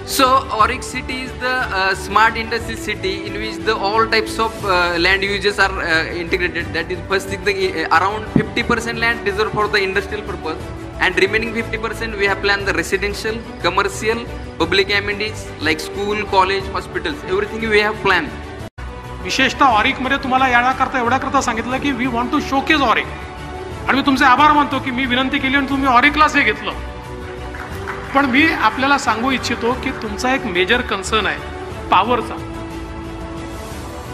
So Auric city is the smart industry city in which the all types of land uses are integrated. That is first thing, around 50% land reserved for the industrial purpose, and remaining 50% we have planned the residential, commercial, public amenities like school, college, hospitals. Everything we have planned. विशेषतः ऑरिकमध्ये तुम्हाला एवढ्याकरता सांगितलं की we want to showcase Auric, आणि मी तुमचे आभार मानतो की मी विनंती केली आणि तुम्ही ऑरिकलाच हे घेतलं. पण मी आपल्याला सांगू इच्छितो की तुमचा एक मेजर कन्सर्न आहे पॉवरचा.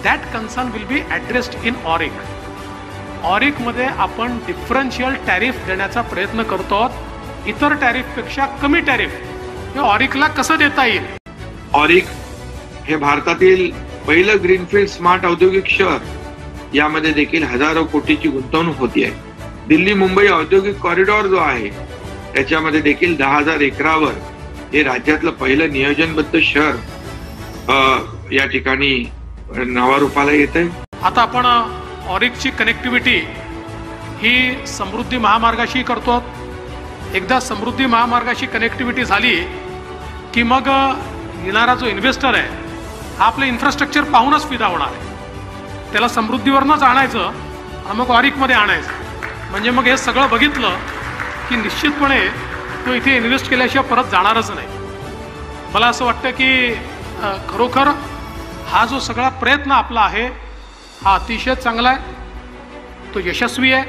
That concern will be addressed in AURIC. ऑरिकमध्ये आपण डिफरन्शियल टॅरिफ देण्याचा प्रयत्न करतो आहोत. इतर टॅरिफपेक्षा कमी टॅरिफ हे ऑरिकला कसं देता येईल. ऑरिक हे भारतातील पहिलं ग्रीनफील्ड स्मार्ट औद्योगिक शहर. यामध्ये देखील हजारो कोटीची गुंतवणूक होती आहे. दिल्ली मुंबई औद्योगिक कॉरिडॉर जो आहे त्याच्यामध्ये देखील 10,000 एकरावर हे राज्यातलं पहिलं नियोजनबद्ध शहर या ठिकाणी नावारूपाला येतंय. आता आपण ऑरिकची कनेक्टिव्हिटी ही समृद्धी महामार्गाशी करतो. एकदा समृद्धी महामार्गाशी कनेक्टिव्हिटी झाली की मग येणारा जो इन्व्हेस्टर आहे हा आपलं इन्फ्रास्ट्रक्चर पाहूनच फिदा होणार आहे. त्याला समृद्धीवरनंच आणायचं आणि मग ऑरिकमध्ये आणायचं. म्हणजे मग हे सगळं बघितलं की निश्चितपणे तो इथे इन्व्हेस्ट केल्याशिवाय परत जाणारच नाही. मला असं वाटतं की खरोखर हा जो सगळा प्रयत्न आपला आहे हा अतिशय चांगला आहे, तो यशस्वी आहे.